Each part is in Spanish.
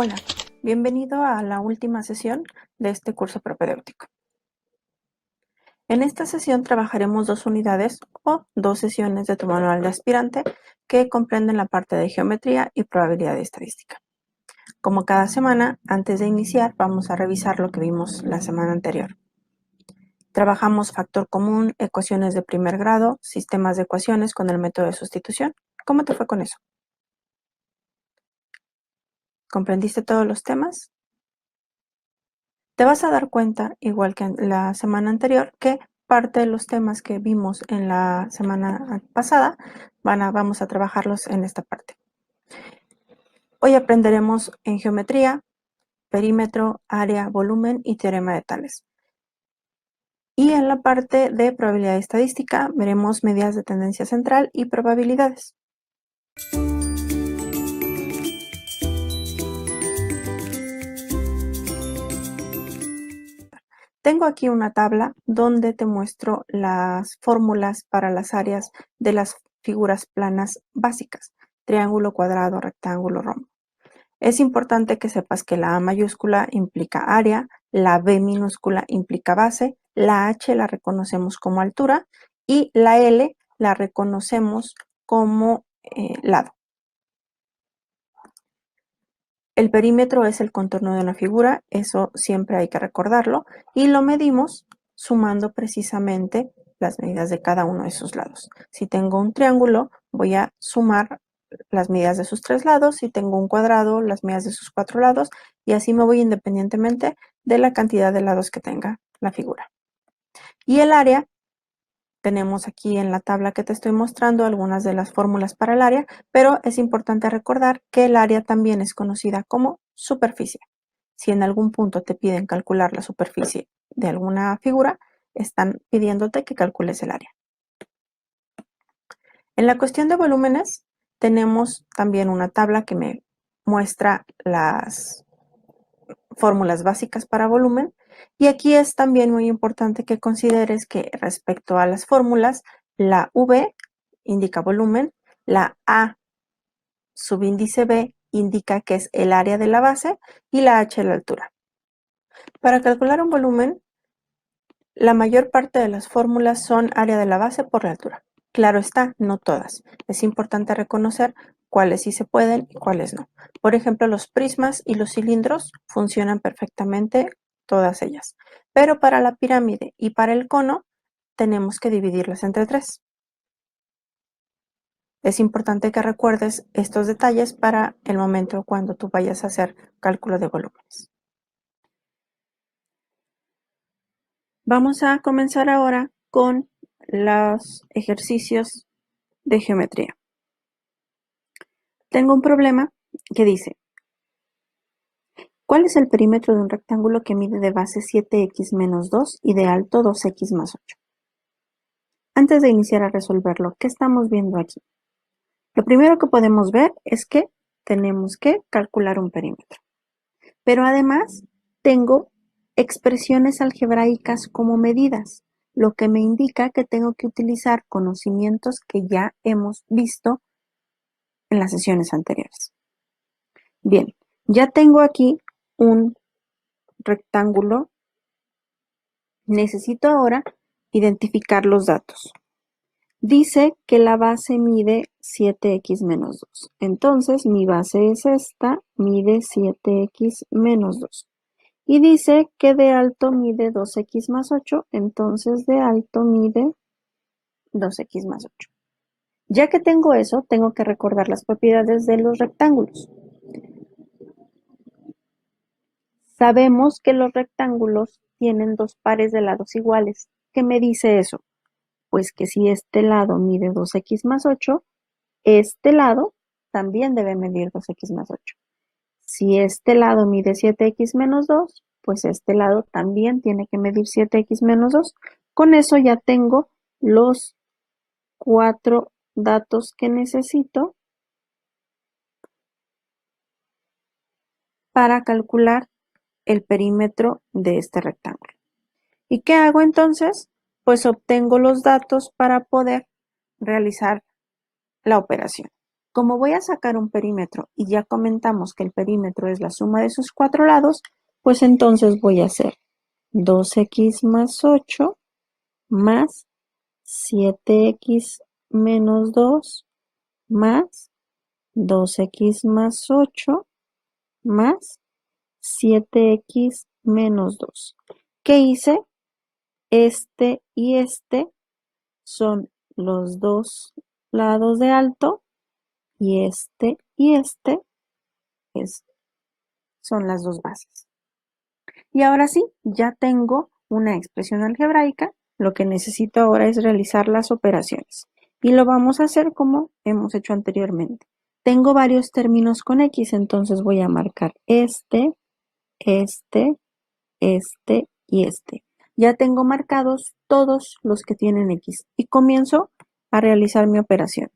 Hola, bienvenido a la última sesión de este curso propedéutico. En esta sesión trabajaremos 2 unidades o 2 sesiones de tu manual de aspirante que comprenden la parte de geometría y probabilidad estadística. Como cada semana, antes de iniciar, vamos a revisar lo que vimos la semana anterior. Trabajamos factor común, ecuaciones de primer grado, sistemas de ecuaciones con el método de sustitución. ¿Cómo te fue con eso? ¿Comprendiste todos los temas? Te vas a dar cuenta, igual que en la semana anterior, que parte de los temas que vimos en la semana pasada vamos a trabajarlos en esta parte. Hoy aprenderemos en geometría, perímetro, área, volumen y teorema de Tales. Y en la parte de probabilidad estadística veremos medidas de tendencia central y probabilidades. Tengo aquí una tabla donde te muestro las fórmulas para las áreas de las figuras planas básicas: triángulo, cuadrado, rectángulo, rombo. Es importante que sepas que la A mayúscula implica área, la B minúscula implica base, la H la reconocemos como altura y la L la reconocemos como lado. El perímetro es el contorno de una figura, eso siempre hay que recordarlo, y lo medimos sumando precisamente las medidas de cada uno de sus lados. Si tengo un triángulo, voy a sumar las medidas de sus 3 lados. Si tengo un cuadrado, las medidas de sus 4 lados, y así me voy independientemente de la cantidad de lados que tenga la figura. Y el área, tenemos aquí en la tabla que te estoy mostrando algunas de las fórmulas para el área, pero es importante recordar que el área también es conocida como superficie. Si en algún punto te piden calcular la superficie de alguna figura, están pidiéndote que calcules el área. En la cuestión de volúmenes, tenemos también una tabla que me muestra las fórmulas básicas para volumen, y aquí es también muy importante que consideres que respecto a las fórmulas, la V indica volumen, la A subíndice B indica que es el área de la base y la H la altura. Para calcular un volumen, la mayor parte de las fórmulas son área de la base por la altura. Claro está, no todas. Es importante reconocer cuáles sí se pueden y cuáles no. Por ejemplo, los prismas y los cilindros funcionan perfectamente, todas ellas. Pero para la pirámide y para el cono, tenemos que dividirlas entre 3. Es importante que recuerdes estos detalles para el momento cuando tú vayas a hacer cálculo de volúmenes. Vamos a comenzar ahora con los ejercicios de geometría. Tengo un problema que dice: ¿cuál es el perímetro de un rectángulo que mide de base 7x menos 2 y de alto 2x más 8? Antes de iniciar a resolverlo, ¿qué estamos viendo aquí? Lo primero que podemos ver es que tenemos que calcular un perímetro. Pero además tengo expresiones algebraicas como medidas, lo que me indica que tengo que utilizar conocimientos que ya hemos visto en las sesiones anteriores. Bien, ya tengo aquí un rectángulo. Necesito ahora identificar los datos. Dice que la base mide 7x menos 2. Entonces mi base es esta, mide 7x menos 2. Y dice que de alto mide 2x más 8, entonces de alto mide 2x más 8. Ya que tengo eso, tengo que recordar las propiedades de los rectángulos. Sabemos que los rectángulos tienen 2 pares de lados iguales. ¿Qué me dice eso? Pues que si este lado mide 2x más 8, este lado también debe medir 2x más 8. Si este lado mide 7x menos 2, pues este lado también tiene que medir 7x menos 2. Con eso ya tengo los 4 datos que necesito para calcular el perímetro de este rectángulo. ¿Y qué hago entonces? Pues obtengo los datos para poder realizar la operación. Como voy a sacar un perímetro y ya comentamos que el perímetro es la suma de sus 4 lados, pues entonces voy a hacer 2x más 8 más 7x menos 2 más 2x más 8 más 7x menos 2. ¿Qué hice? Este y este son los dos lados de alto y este es- son las dos bases. Y ahora sí, ya tengo una expresión algebraica. Lo que necesito ahora es realizar las operaciones. Y lo vamos a hacer como hemos hecho anteriormente. Tengo varios términos con X, entonces voy a marcar este y este. Ya tengo marcados todos los que tienen X y comienzo a realizar mi operación.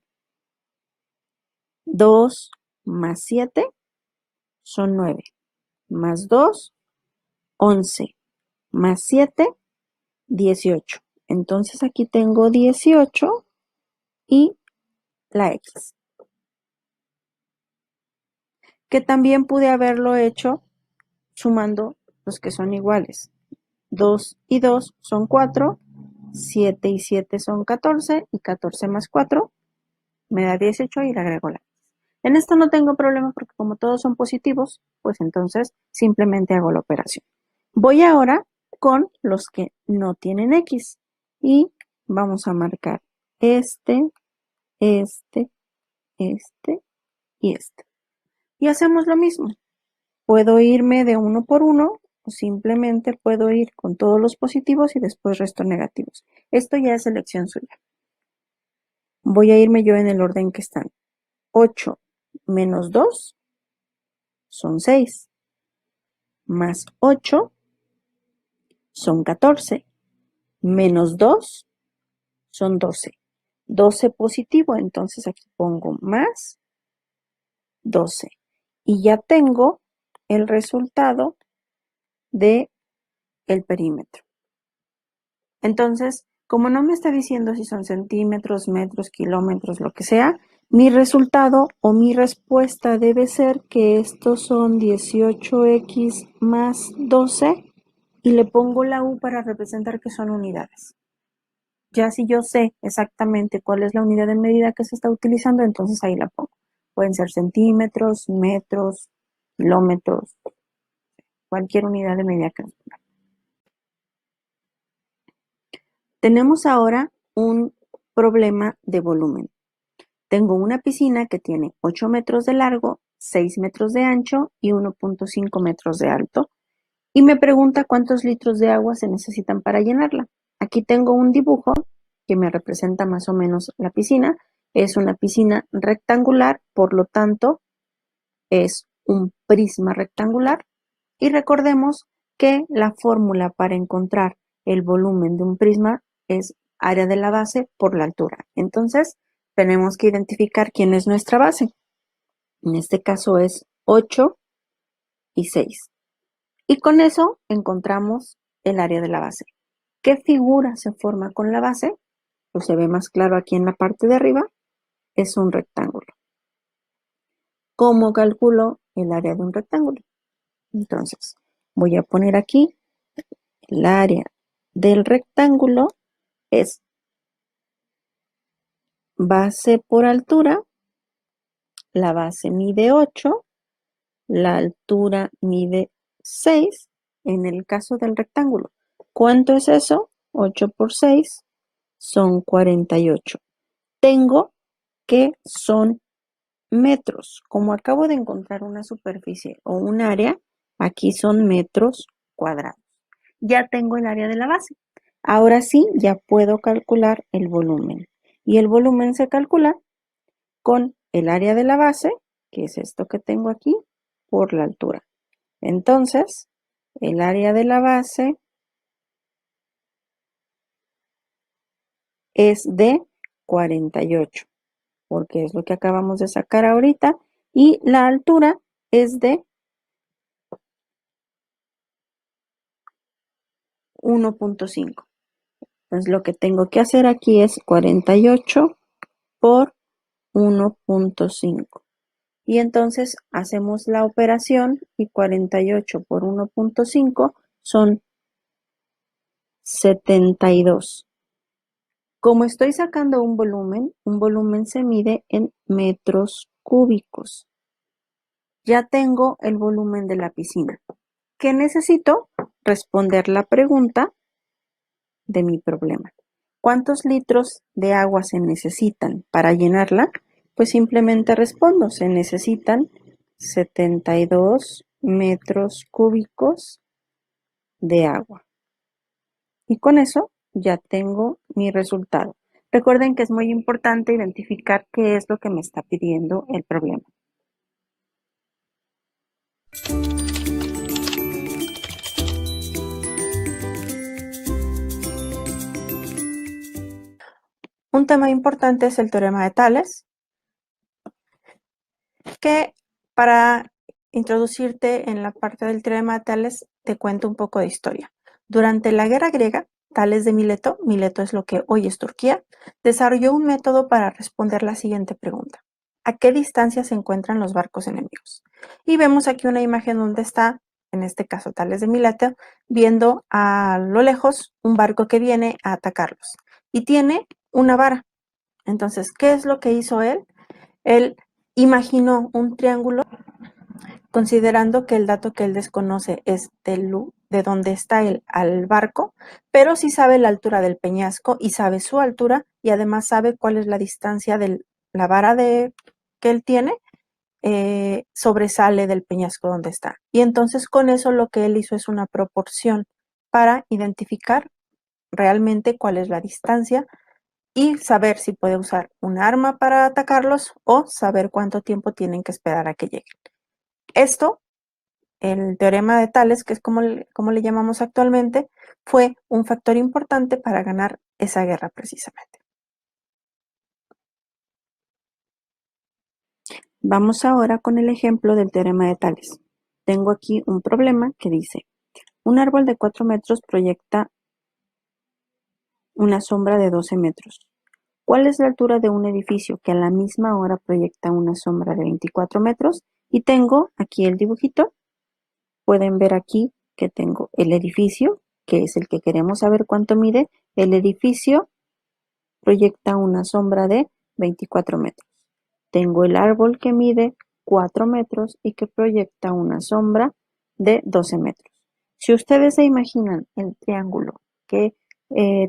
2 más 7 son 9, más 2, 11, más 7, 18. Entonces aquí tengo 18 y la X, que también pude haberlo hecho sumando los que son iguales. 2 y 2 son 4, 7 y 7 son 14 y 14 más 4 me da 18 y le agrego la X. En esto no tengo problema porque como todos son positivos, pues entonces simplemente hago la operación. Voy ahora con los que no tienen X y vamos a marcar este, este, este y este. Y hacemos lo mismo. Puedo irme de uno por uno o simplemente puedo ir con todos los positivos y después resto negativos. Esto ya es elección suya. Voy a irme yo en el orden que están. 8 menos 2 son 6, más 8 son 14, menos 2 son 12. 12 positivo, entonces aquí pongo más 12. Y ya tengo el resultado de el perímetro. Entonces, como no me está diciendo si son centímetros, metros, kilómetros, lo que sea, mi resultado o mi respuesta debe ser que estos son 18x más 12 y le pongo la U para representar que son unidades. Ya si yo sé exactamente cuál es la unidad de medida que se está utilizando, entonces ahí la pongo. Pueden ser centímetros, metros, kilómetros, cualquier unidad de medida que nos ponga. Tenemos ahora un problema de volumen. Tengo una piscina que tiene 8 metros de largo, 6 metros de ancho y 1.5 metros de alto. Y me pregunta cuántos litros de agua se necesitan para llenarla. Aquí tengo un dibujo que me representa más o menos la piscina. Es una piscina rectangular, por lo tanto, es un prisma rectangular. Y recordemos que la fórmula para encontrar el volumen de un prisma es área de la base por la altura. Entonces, tenemos que identificar quién es nuestra base. En este caso es 8 y 6. Y con eso encontramos el área de la base. ¿Qué figura se forma con la base? Pues se ve más claro aquí en la parte de arriba. Es un rectángulo. ¿Cómo calculo el área de un rectángulo? Entonces, voy a poner aquí el área del rectángulo es base por altura. La base mide 8, la altura mide 6 en el caso del rectángulo. ¿Cuánto es eso? 8 por 6 son 48. Tengo que son metros. Como acabo de encontrar una superficie o un área, aquí son metros cuadrados. Ya tengo el área de la base. Ahora sí, ya puedo calcular el volumen. Y el volumen se calcula con el área de la base, que es esto que tengo aquí, por la altura. Entonces, el área de la base es de 48, porque es lo que acabamos de sacar ahorita, y la altura es de 1.5. Entonces lo que tengo que hacer aquí es 48 por 1.5. Y entonces hacemos la operación y 48 por 1.5 son 72. Como estoy sacando un volumen se mide en metros cúbicos. Ya tengo el volumen de la piscina. ¿Qué necesito? Responder la pregunta de mi problema. ¿Cuántos litros de agua se necesitan para llenarla? Pues simplemente respondo, se necesitan 72 metros cúbicos de agua. Y con eso ya tengo mi resultado. Recuerden que es muy importante identificar qué es lo que me está pidiendo el problema. Un tema importante es el teorema de Tales, que para introducirte en la parte del teorema de Tales te cuento un poco de historia. Durante la guerra griega, Tales de Mileto, Mileto es lo que hoy es Turquía, desarrolló un método para responder la siguiente pregunta: ¿a qué distancia se encuentran los barcos enemigos? Y vemos aquí una imagen donde está, en este caso Tales de Mileto, viendo a lo lejos un barco que viene a atacarlos y tiene una vara. Entonces, ¿qué es lo que hizo él? Él imaginó un triángulo considerando que el dato que él desconoce es de dónde está él al barco, pero sí sabe la altura del peñasco y sabe su altura y además sabe cuál es la distancia de la vara que él tiene, sobresale del peñasco donde está. Y entonces con eso lo que él hizo es una proporción para identificar realmente cuál es la distancia y saber si puede usar un arma para atacarlos o saber cuánto tiempo tienen que esperar a que lleguen. Esto, el teorema de Tales, que es como le llamamos actualmente, fue un factor importante para ganar esa guerra precisamente. Vamos ahora con el ejemplo del teorema de Tales. Tengo aquí un problema que dice: un árbol de 4 metros proyecta una sombra de 12 metros. ¿Cuál es la altura de un edificio que a la misma hora proyecta una sombra de 24 metros? Y tengo aquí el dibujito. Pueden ver aquí que tengo el edificio, que es el que queremos saber cuánto mide. El edificio proyecta una sombra de 24 metros. Tengo el árbol que mide 4 metros y que proyecta una sombra de 12 metros. Si ustedes se imaginan el triángulo que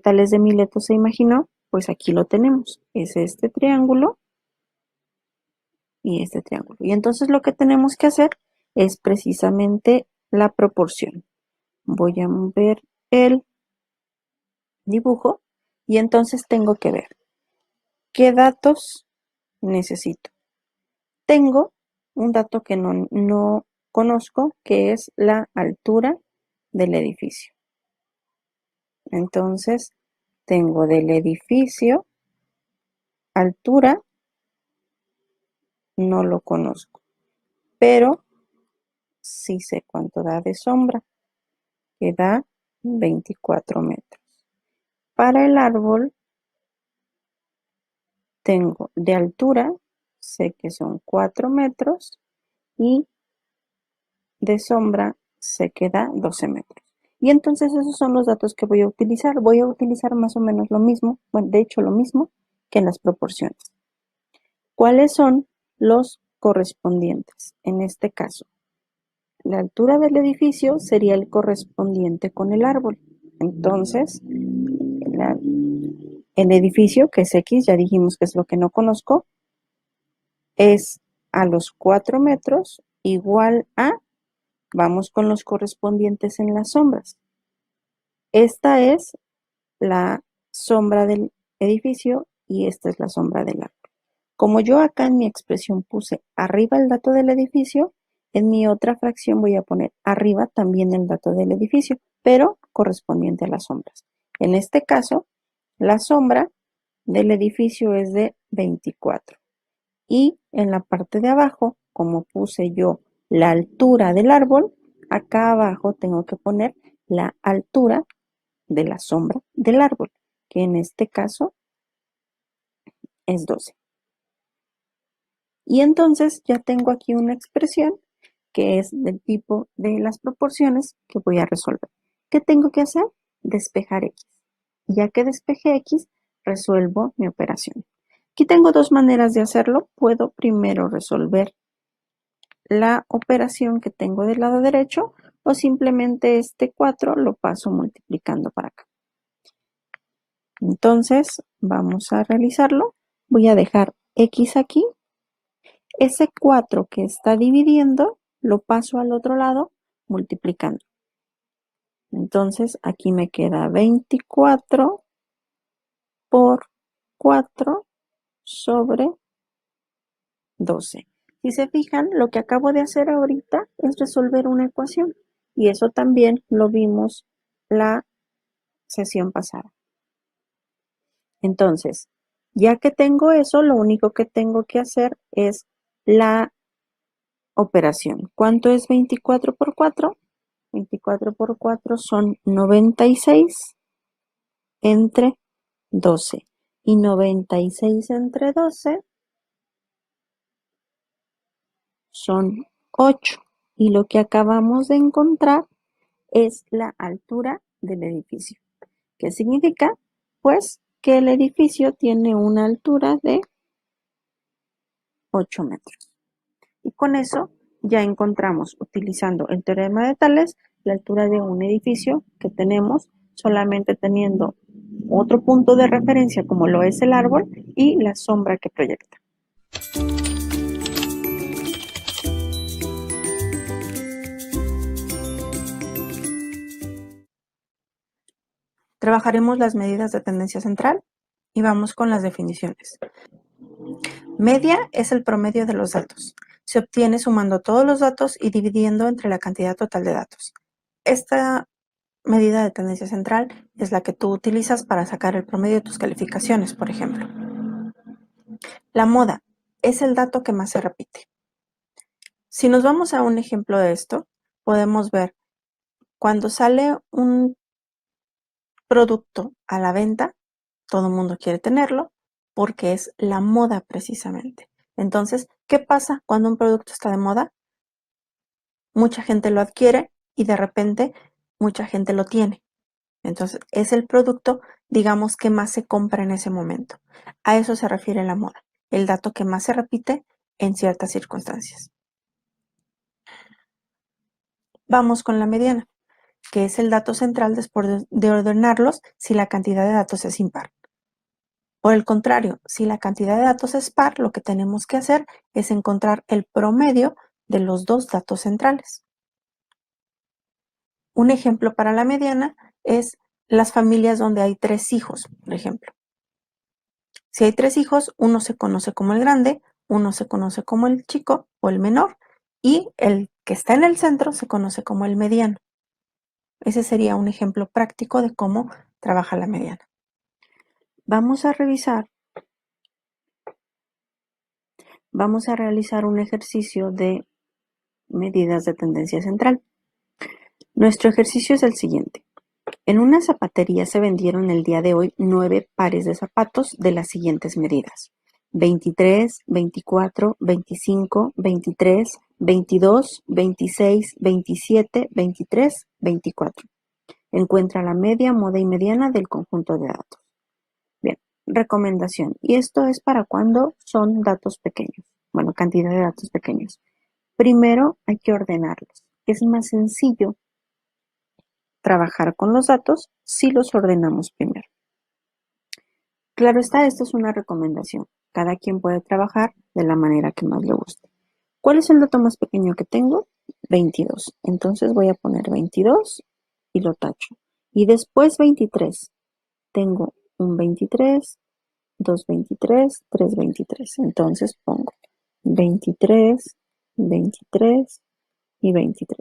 Tales de Mileto se imaginó, pues aquí lo tenemos. Es este triángulo y este triángulo. Y entonces lo que tenemos que hacer es precisamente la proporción. Voy a mover el dibujo y entonces tengo que ver qué datos necesito. Tengo un dato que no conozco, que es la altura del edificio. Entonces tengo del edificio altura, no lo conozco, pero sí sé cuánto da de sombra, que da 24 metros. Para el árbol tengo de altura, sé que son 4 metros y de sombra sé que da 12 metros. Y entonces esos son los datos que voy a utilizar. Voy a utilizar más o menos lo mismo, bueno, de hecho lo mismo que en las proporciones. ¿Cuáles son los correspondientes? En este caso, la altura del edificio sería el correspondiente con el árbol. Entonces, el edificio, que es X, ya dijimos que es lo que no conozco, es a los 4 metros igual a, vamos con los correspondientes en las sombras. Esta es la sombra del edificio y esta es la sombra del árbol. Como yo acá en mi expresión puse arriba el dato del edificio, en mi otra fracción voy a poner arriba también el dato del edificio, pero correspondiente a las sombras. En este caso, la sombra del edificio es de 24. Y en la parte de abajo, como puse yo la altura del árbol, acá abajo tengo que poner la altura de la sombra del árbol, que en este caso es 12. Y entonces ya tengo aquí una expresión que es del tipo de las proporciones que voy a resolver. ¿Qué tengo que hacer? Despejar x. Ya que despejé x, resuelvo mi operación. Aquí tengo dos maneras de hacerlo. Puedo primero resolver la operación que tengo del lado derecho o simplemente este 4 lo paso multiplicando para acá. Entonces vamos a realizarlo. Voy a dejar x aquí. Ese 4 que está dividiendo lo paso al otro lado multiplicando. Entonces aquí me queda 24 por 4 sobre 12. Si se fijan, lo que acabo de hacer ahorita es resolver una ecuación. Y eso también lo vimos la sesión pasada. Entonces, ya que tengo eso, lo único que tengo que hacer es la operación. ¿Cuánto es 24 por 4? 24 por 4 son 96 entre 12. Y 96 entre 12 son 8. Y lo que acabamos de encontrar es la altura del edificio. ¿Qué significa? Pues que el edificio tiene una altura de 8 metros. Y con eso ya encontramos, utilizando el teorema de Tales, la altura de un edificio que tenemos solamente teniendo otro punto de referencia como lo es el árbol y la sombra que proyecta. Trabajaremos las medidas de tendencia central y vamos con las definiciones. Media es el promedio de los datos. Se obtiene sumando todos los datos y dividiendo entre la cantidad total de datos. Esta medida de tendencia central es la que tú utilizas para sacar el promedio de tus calificaciones, por ejemplo. La moda es el dato que más se repite. Si nos vamos a un ejemplo de esto, podemos ver cuando sale un producto a la venta, todo el mundo quiere tenerlo porque es la moda precisamente. Entonces, ¿qué pasa cuando un producto está de moda? Mucha gente lo adquiere y de repente mucha gente lo tiene. Entonces, es el producto, digamos, que más se compra en ese momento. A eso se refiere la moda, el dato que más se repite en ciertas circunstancias. Vamos con la mediana, que es el dato central después de ordenarlos si la cantidad de datos es impar. Por el contrario, si la cantidad de datos es par, lo que tenemos que hacer es encontrar el promedio de los dos datos centrales. Un ejemplo para la mediana es las familias donde hay 3 hijos, por ejemplo. Si hay 3 hijos, uno se conoce como el grande, uno se conoce como el chico o el menor, y el que está en el centro se conoce como el mediano. Ese sería un ejemplo práctico de cómo trabaja la mediana. Vamos a realizar un ejercicio de medidas de tendencia central. Nuestro ejercicio es el siguiente. En una zapatería se vendieron el día de hoy 9 pares de zapatos de las siguientes medidas: 23, 24, 25, 23, 22, 26, 27, 23, 24. Encuentra la media, moda y mediana del conjunto de datos. Bien, recomendación. Y esto es para cuando son datos pequeños. Bueno, cantidad de datos pequeños. Primero hay que ordenarlos. Es más sencillo trabajar con los datos si los ordenamos primero. Claro está, esto es una recomendación. Cada quien puede trabajar de la manera que más le guste. ¿Cuál es el dato más pequeño que tengo? 22. Entonces voy a poner 22 y lo tacho. Y después 23. Tengo un 23, 2 23, 3 23. Entonces pongo 23, 23 y 23.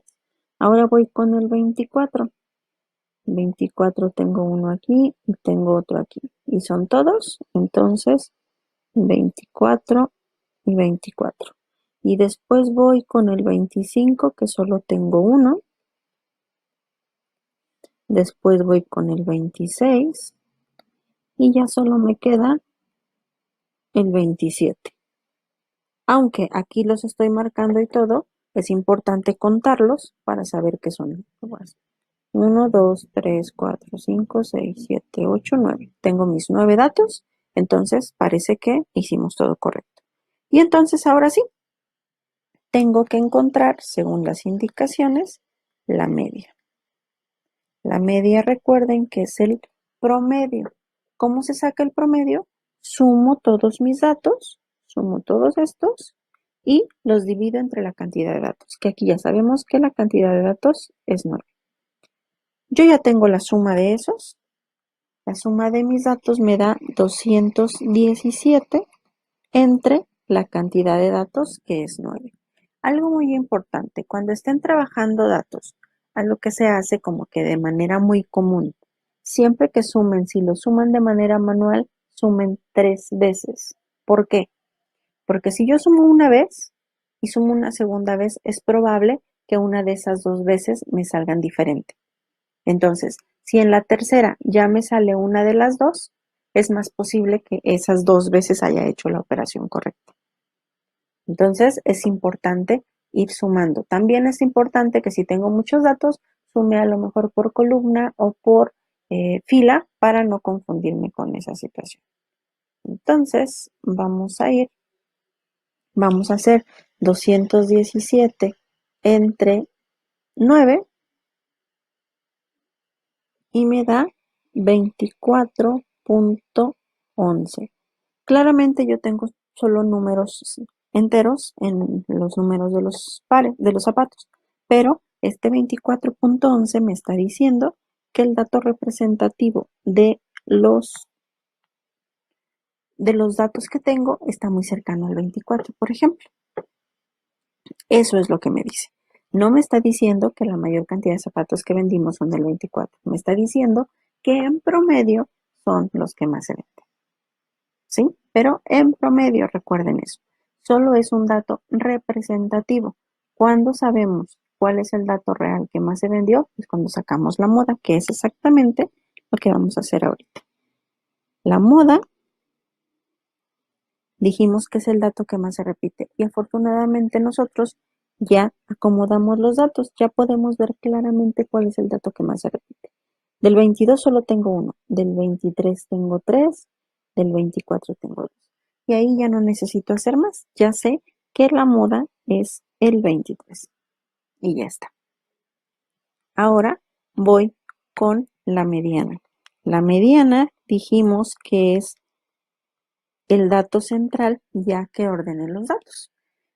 Ahora voy con el 24. 24 tengo uno aquí y tengo otro aquí. ¿Y son todos? Entonces 24 y 24. Y después voy con el 25, que solo tengo uno. Después voy con el 26 y ya solo me queda el 27. Aunque aquí los estoy marcando y todo, es importante contarlos para saber qué son. 1, 2, 3, 4, 5, 6, 7, 8, 9. Tengo mis 9 datos, entonces parece que hicimos todo correcto. Y entonces ahora sí, tengo que encontrar, según las indicaciones, la media. La media, recuerden que es el promedio. ¿Cómo se saca el promedio? Sumo todos mis datos, sumo todos estos y los divido entre la cantidad de datos, que aquí ya sabemos que la cantidad de datos es 9. Yo ya tengo la suma de esos. La suma de mis datos me da 217 entre la cantidad de datos, que es 9. Algo muy importante, cuando estén trabajando datos, a lo que se hace como que de manera muy común, siempre que sumen, si lo suman de manera manual, sumen 3 veces. ¿Por qué? Porque si yo sumo una vez y sumo una segunda vez, es probable que una de esas 2 veces me salgan diferente. Entonces, si en la tercera ya me sale una de las dos, es más posible que esas 2 veces haya hecho la operación correcta. Entonces, es importante ir sumando. También es importante que si tengo muchos datos, sume a lo mejor por columna o por fila para no confundirme con esa situación. Entonces, vamos a hacer 217 entre 9 y me da 24.11. Claramente yo tengo solo números enteros en los números de los pares, de los zapatos, pero este 24.11 me está diciendo que el dato representativo de los datos que tengo está muy cercano al 24, por ejemplo. Eso es lo que me dice. No me está diciendo que la mayor cantidad de zapatos que vendimos son del 24. Me está diciendo que en promedio son los que más se venden. ¿Sí? Pero en promedio, recuerden eso. Solo es un dato representativo. Cuando sabemos cuál es el dato real que más se vendió, es cuando sacamos la moda, que es exactamente lo que vamos a hacer ahorita. La moda dijimos que es el dato que más se repite y afortunadamente nosotros ya acomodamos los datos, ya podemos ver claramente cuál es el dato que más se repite. Del 22 solo tengo uno, del 23 tengo 3, del 24 tengo 2. Y ahí ya no necesito hacer más, ya sé que la moda es el 23 y ya está. Ahora voy con la mediana. La mediana dijimos que es el dato central ya que ordené los datos.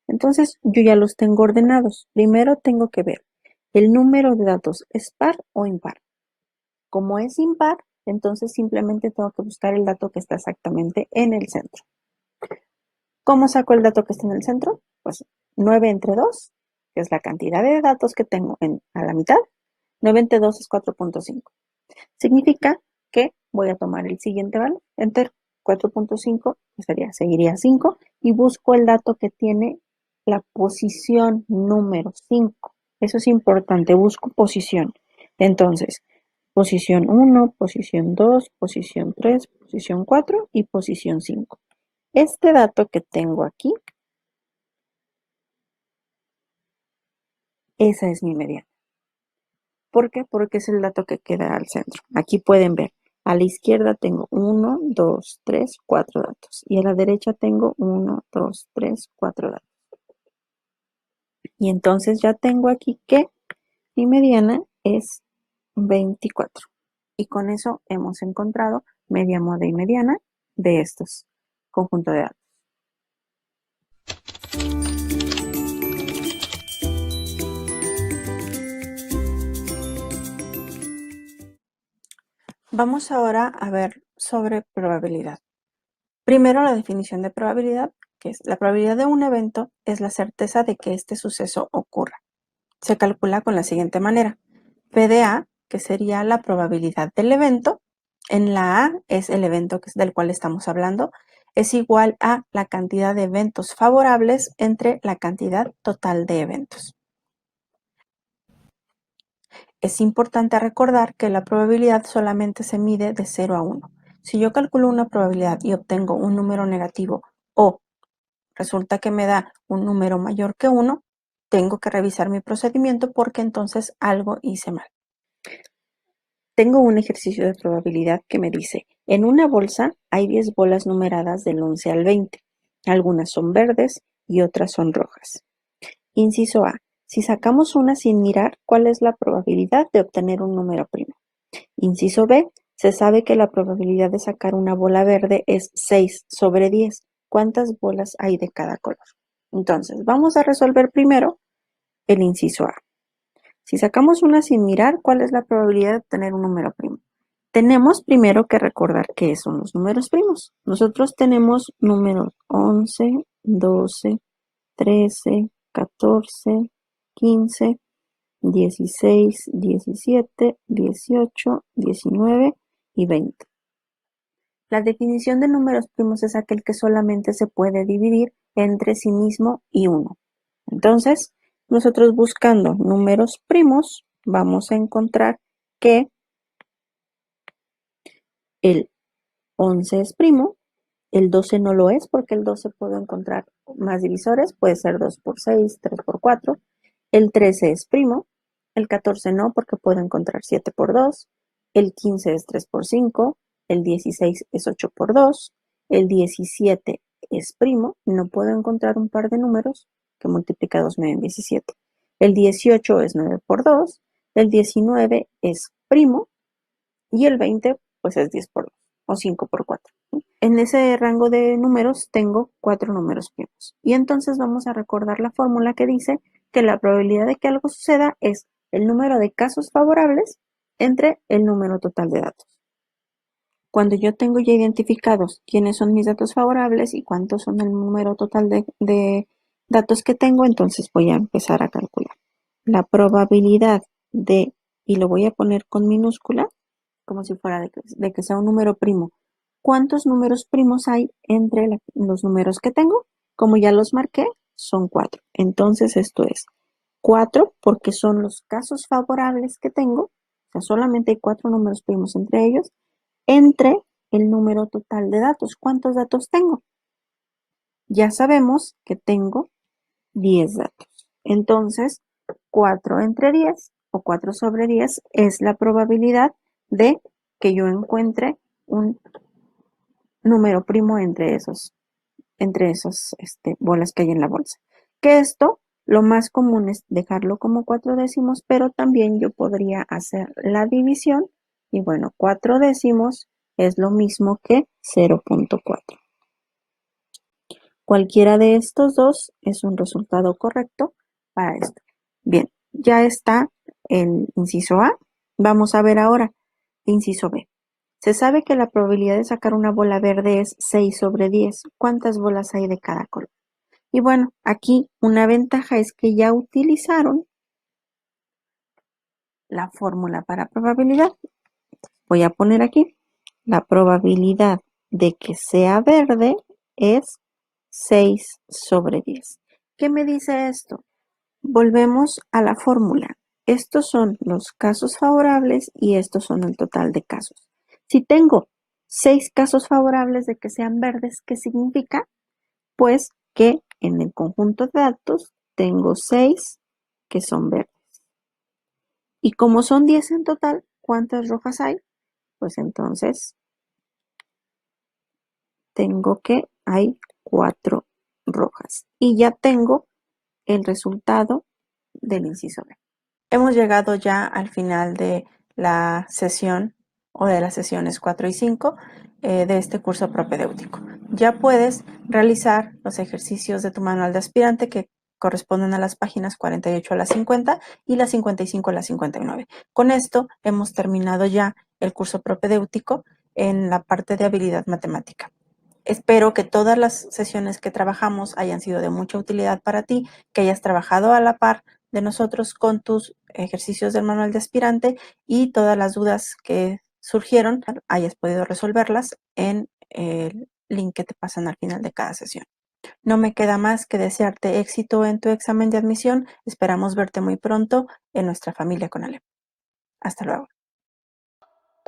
Entonces, yo ya los tengo ordenados. Primero tengo que ver el número de datos, ¿es par o impar? Como es impar, entonces simplemente tengo que buscar el dato que está exactamente en el centro. ¿Cómo saco el dato que está en el centro? Pues 9 entre 2, que es la cantidad de datos que tengo a la mitad. 9 entre 2 es 4.5. Significa que voy a tomar el siguiente valor, enter 4.5, que seguiría 5, y busco el dato que tiene la posición número 5. Eso es importante, busco posición. Entonces, posición 1, posición 2, posición 3, posición 4 y posición 5. Este dato que tengo aquí, esa es mi mediana. ¿Por qué? Porque es el dato que queda al centro. Aquí pueden ver, a la izquierda tengo 1, 2, 3, 4 datos. Y a la derecha tengo 1, 2, 3, 4 datos. Y entonces ya tengo aquí que mi mediana es 24. Y con eso hemos encontrado media, moda y mediana de estos conjuntos de datos. Vamos ahora a ver sobre probabilidad. Primero, la definición de probabilidad, que es la probabilidad de un evento es la certeza de que este suceso ocurra. Se calcula con la siguiente manera. P de A, que sería la probabilidad del evento, en la A es el evento del cual estamos hablando, es igual a la cantidad de eventos favorables entre la cantidad total de eventos. Es importante recordar que la probabilidad solamente se mide de 0 a 1. Si yo calculo una probabilidad y obtengo un número negativo o resulta que me da un número mayor que 1, tengo que revisar mi procedimiento porque entonces algo hice mal. Tengo un ejercicio de probabilidad que me dice, en una bolsa hay 10 bolas numeradas del 11 al 20. Algunas son verdes y otras son rojas. Inciso A. Si sacamos una sin mirar, ¿cuál es la probabilidad de obtener un número primo? Inciso B. Se sabe que la probabilidad de sacar una bola verde es 6 sobre 10. ¿Cuántas bolas hay de cada color? Entonces, vamos a resolver primero el inciso A. Si sacamos una sin mirar, ¿cuál es la probabilidad de obtener un número primo? Tenemos primero que recordar qué son los números primos. Nosotros tenemos números 11, 12, 13, 14, 15, 16, 17, 18, 19 y 20. La definición de números primos es aquel que solamente se puede dividir entre sí mismo y 1. Entonces, nosotros buscando números primos, vamos a encontrar que el 11 es primo, el 12 no lo es porque el 12 puedo encontrar más divisores, puede ser 2 por 6, 3 por 4. El 13 es primo, el 14 no porque puedo encontrar 7 por 2, el 15 es 3 por 5, el 16 es 8 por 2, el 17 es primo, no puedo encontrar un par de números que multiplica 2 me den 17. El 18 es 9 por 2, el 19 es primo y el 20 pues es 10 por 2 o 5 por 4. En ese rango de números tengo 4 números primos. Y entonces vamos a recordar la fórmula que dice que la probabilidad de que algo suceda es el número de casos favorables entre el número total de datos. Cuando yo tengo ya identificados quiénes son mis datos favorables y cuántos son el número total de datos que tengo, entonces voy a empezar a calcular. La probabilidad de, y lo voy a poner con minúscula, como si fuera de que sea un número primo. ¿Cuántos números primos hay entre los números que tengo? Como ya los marqué, son 4. Entonces esto es 4 porque son los casos favorables que tengo, o sea, solamente hay 4 números primos entre ellos, entre el número total de datos. ¿Cuántos datos tengo? Ya sabemos que tengo 10 datos. Entonces, 4 entre 10 o 4 sobre 10 es la probabilidad de que yo encuentre un número primo entre esas bolas que hay en la bolsa. Que esto, lo más común es dejarlo como 4 décimos, pero también yo podría hacer la división y bueno, 4 décimos es lo mismo que 0.4. Cualquiera de estos dos es un resultado correcto para esto. Bien, ya está el inciso A. Vamos a ver ahora inciso B. Se sabe que la probabilidad de sacar una bola verde es 6 sobre 10. ¿Cuántas bolas hay de cada color? Y bueno, aquí una ventaja es que ya utilizaron la fórmula para probabilidad. Voy a poner aquí, la probabilidad de que sea verde es 6 sobre 10. ¿Qué me dice esto? Volvemos a la fórmula. Estos son los casos favorables y estos son el total de casos. Si tengo 6 casos favorables de que sean verdes, ¿qué significa? Pues que en el conjunto de datos tengo 6 que son verdes. Y como son 10 en total, ¿cuántas rojas hay? Pues entonces tengo que hay 4 rojas. Y ya tengo el resultado del inciso B. Hemos llegado ya al final de la sesión o de las sesiones 4 y 5 de este curso propedéutico. Ya puedes realizar los ejercicios de tu manual de aspirante que corresponden a las páginas 48 a las 50 y las 55 a las 59. Con esto hemos terminado ya el curso propedéutico en la parte de habilidad matemática. Espero que todas las sesiones que trabajamos hayan sido de mucha utilidad para ti, que hayas trabajado a la par de nosotros con tus ejercicios del manual de aspirante y todas las dudas que surgieron hayas podido resolverlas en el link que te pasan al final de cada sesión. No me queda más que desearte éxito en tu examen de admisión. Esperamos verte muy pronto en nuestra familia con Ale. Hasta luego.